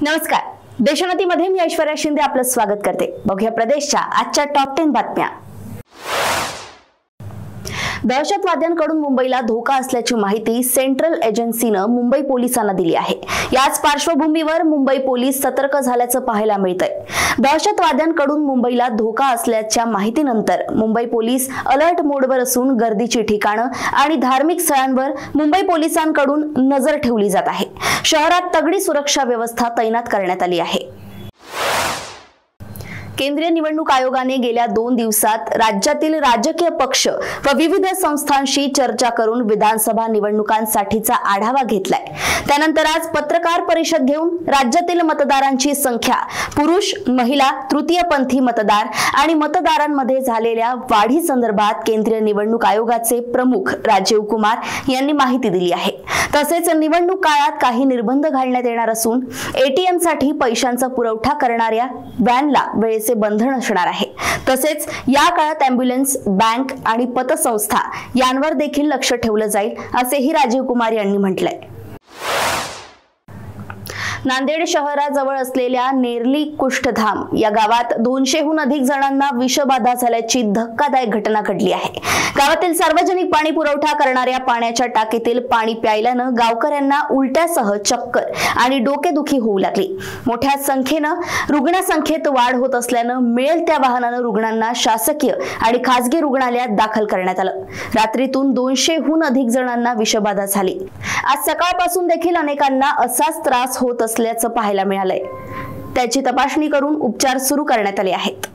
नमस्कार. देशोन्नतीमध्ये मी ऐश्वर्या शिंदे आपलं स्वागत करते. बघूया प्रदेशच्या आजच्या टॉप 10 बातम्या. दहशतवाद्यांकडून मुंबईला धोका असल्याची माहिती सेंट्रल एजन्सीनं मुंबई पोलिसांना दिली आहे. याच पार्श्वभूमीवर मुंबई पोलीस सतर्क झाल्याचं पाहायला मिळतंय. दहशतवाद्यांकडून मुंबईला धोका असल्याच्या माहितीनंतर मुंबई पोलीस अलर्ट मोडवर असून गर्दीची ठिकाणं आणि धार्मिक स्थळांवर मुंबई पोलिसांकडून नजर ठेवली जात आहे. शहरात तगडी सुरक्षा व्यवस्था तैनात करण्यात आली आहे. केंद्रीय निवडणूक आयोगाने गेल्या 2 दिवसात राज्यातील राजकीय पक्ष व विविध संस्थांशी चर्चा करून विधानसभा निवडणुकांसाठीचा आढावा घेतलाय. त्यानंतर आज पत्रकार परिषद घेऊन राज्यातील मतदारांची संख्या, पुरुष, महिला, तृतीयपंथी मतदार आणि मतदारांमध्ये झालेल्या वाढीसंदर्भात केंद्रीय निवडणूक आयोगाचे प्रमुख राजीव कुमार यांनी माहिती दिली आहे. तसेच निवडणूक काळात काही निर्बंध घालण्यात येणार असून एटीएम साठी पैशांचा पुरवठा करणाऱ्या व्हॅनला वेळेचे बंधन असणार आहे. तसेच या काळात अँब्युलन्स, बँक आणि पतसंस्था यांवर देखील लक्ष ठेवलं जाईल असेही राजीव कुमार यांनी म्हटलंय. नांदेड शहराजवळ असलेल्या नेरली कुष्ठधाम या गावात 200हून अधिक जणांना विषबाधा झाल्याची धक्कादायक घटना घडली आहे. गावातील सार्वजनिक पाणी पुरवठा करणाऱ्या पाण्याच्या टाकीतील पाणी प्यायल्यानं गावकऱ्यांना उलट्यासह चक्कर आणि डोकेदुखी होऊ लागली. मोठ्या संख्येनं रुग्णसंख्येत वाढ होत असल्यानं मिळेल त्या वाहनानं रुग्णांना शासकीय आणि खासगी रुग्णालयात दाखल करण्यात आलं. रात्रीतून 200हून अधिक जणांना विषबाधा झाली. आज सकाळपासून देखील अनेकांना असाच त्रास होत असल्याचं पाहायला मिळालंय. त्याची तपासणी करून उपचार सुरू करण्यात आले आहेत.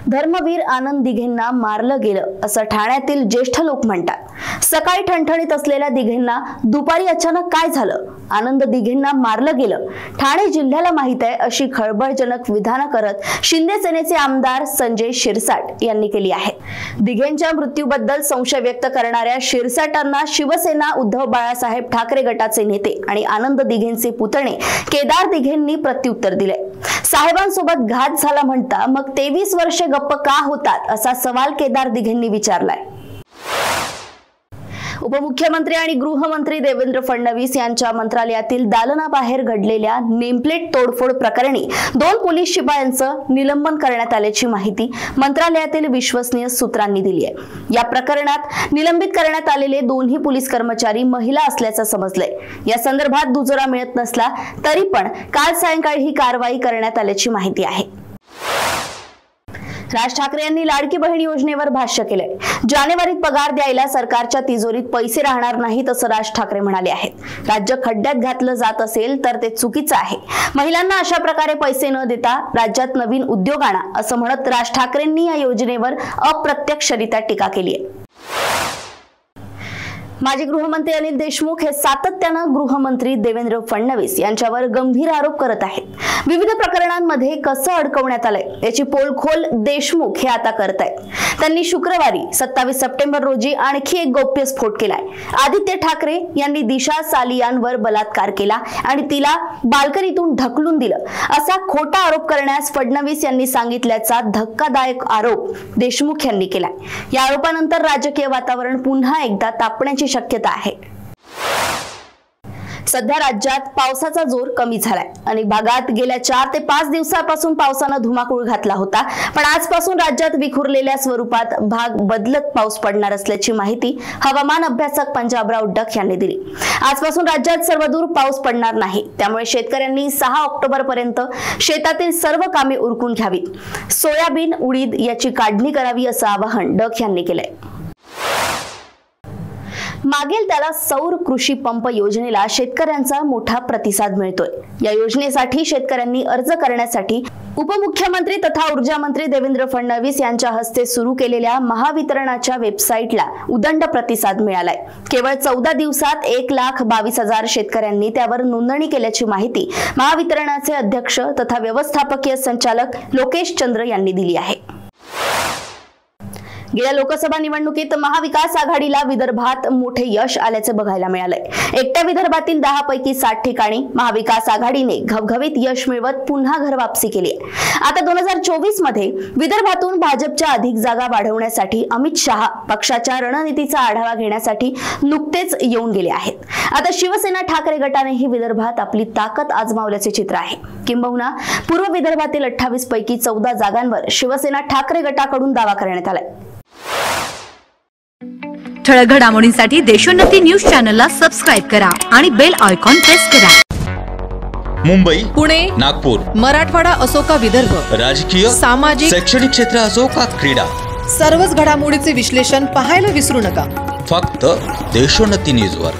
धर्मवीर आनंद दिघेंना मारलं गेलं असं ठाण्यातील ज्येष्ठ लोक म्हणतात. सकाळी ठणठणीत असलेल्या दिघेंना दुपारी अचानक काय झालं? आनंद दिघेंना मारलं गेलं, ठाणे जिल्ह्याला माहित आहे अशी खळबळजनक विधानं करत शिंदे सेनेचे आमदार संजय शिरसाट यांनी केली आहे. दिघेंच्या मृत्यूबद्दल संशय व्यक्त करणाऱ्या शिरसाटांना शिवसेना उद्धव बाळासाहेब ठाकरे गटाचे नेते आणि आनंद दिघेंचे पुतणे केदार दिघेंनी प्रत्युत्तर दिले. साहेबांसोबत घात झाला म्हणता मग 23 वर्षे गप्प का होतात असा सवाल केदार दिघेंनी विचारलाय. उपमुख्यमंत्री आणि गृहमंत्री देवेंद्र फडणवीस यांच्या मंत्रालयातील दालनाबाहेर घडलेल्या नेमप्लेट तोडफोड प्रकरणी 2 पोलीस शिपायांचं निलंबन करण्यात आल्याची माहिती मंत्रालयातील विश्वसनीय सूत्रांनी दिली आहे. या प्रकरणात निलंबित करण्यात आलेले 2ही पोलीस कर्मचारी महिला असल्याचं समजलंय. या संदर्भात दुजोरा मिळत नसला तरी पण काल सायंकाळी ही कारवाई करण्यात आल्याची माहिती आहे. राज ठाकरे यांनी लाडकी बहीण योजनेवर भाष्य केलंय. जानेवारीत पगार द्यायला सरकारच्या तिजोरीत पैसे राहणार नाहीत असं राज ठाकरे म्हणाले आहेत. राज्य खड्ड्यात घातलं जात असेल तर ते चुकीचं आहे. महिलांना अशा प्रकारे पैसे न देता राज्यात नवीन उद्योग आणा असं म्हणत राज ठाकरेंनी या योजनेवर अप्रत्यक्षरित्या टीका केली आहे. माजी गृहमंत्री अनिल देशमुख हे सातत्यानं गृहमंत्री देवेंद्र फडणवीस यांच्यावर गंभीर आरोप करत आहेत. विविध प्रकरणांमध्ये कसं अडकवण्यात आलंय याची पोलखोल देशमुख हे आता करतायत. त्यांनी शुक्रवारी 27 सप्टेंबर रोजी आणखी एक गौप्यस्फोट केलाय. आदित्य ठाकरे यांनी दिशा सालियानवर बलात्कार केला आणि तिला बाल्कनीतून ढकलून दिलं असा खोटा आरोप करण्यास फडणवीस यांनी सांगितल्याचा धक्कादायक आरोप देशमुख यांनी केलाय. या आरोपानंतर राजकीय वातावरण पुन्हा एकदा तापण्याची शक्यता आहे. सध्या राज्यात पावसाचा जोर कमी झालाय. अनेक भागात गेल्या 4 ते 5 दिवसांपासून पावसानं धुमाकूळ घातला होता. पण आजपासून राज्यात विखुरलेल्या स्वरूपात भाग बदलत पाऊस पडणार असल्याची माहिती हवामान अभ्यासक पंजाबराव डक यांनी दिली. आजपासून राज्यात सर्वदूर पाऊस पडणार नाही. त्यामुळे शेतकऱ्यांनी 6 ऑक्टोबर पर्यंत शेतातील सर्व कामे उरकून घ्यावीत. सोयाबीन, उडीद याची काढणी करावी असं आवाहन डक यांनी केलंय. मागेल त्याला सौर कृषी पंप योजनेला शेतकऱ्यांचा मोठा प्रतिसाद मिळतोय. या योजनेसाठी शेतकऱ्यांनी अर्ज करण्यासाठी उपमुख्यमंत्री तथा ऊर्जा मंत्री देवेंद्र फडणवीस यांच्या हस्ते सुरू केलेल्या महावितरणाच्या वेबसाईटला उदंड प्रतिसाद मिळालाय. केवळ 14 दिवसात 1,22,000 शेतकऱ्यांनी त्यावर नोंदणी केल्याची माहिती महावितरणाचे अध्यक्ष तथा व्यवस्थापकीय संचालक लोकेश चंद्र यांनी दिली आहे. गेल्या लोकसभा निवडणुकीत महाविकास आघाडीला विदर्भात मोठे यश आल्याचे बघायला मिळालंय। एकट्या विदर्भातील 10 पैकी 60 ठिकाणी महाविकास आघाडीने घवघवीत यश मिळवत पुन्हा घर वापसी केली आहे। आता 2024 मध्ये विदर्भातून भाजपच्या अधिक जागा वाढवण्यासाठी अमित शहा पक्षाच्या रणनीतीचा आढावा घेण्यासाठी नुकतेच येऊन गेले आहेत। आता शिवसेना ठाकरे गटानेही विदर्भात आपली ताकद आजमावल्याचे चित्र आहे। किंबहुना पूर्व विदर्भातील 28 पैकी 14 जागांवर शिवसेना ठाकरे गटाकडून दावा करण्यात आलाय। ठळक घडामोडींसाठी देशोन्नती न्यूज चॅनलला सबस्क्राइब करा आणि बेल आयकॉन प्रेस करा। मुंबई, पुणे, नागपूर, मराठवाडा असो का विदर्भ, राजकीय, सामाजिक, शैक्षणिक क्षेत्र असो का क्रीडा, सर्वच घडामोडीचे विश्लेषण पाहायला विसरू नका। फक्त देशोन्नती न्यूजवर।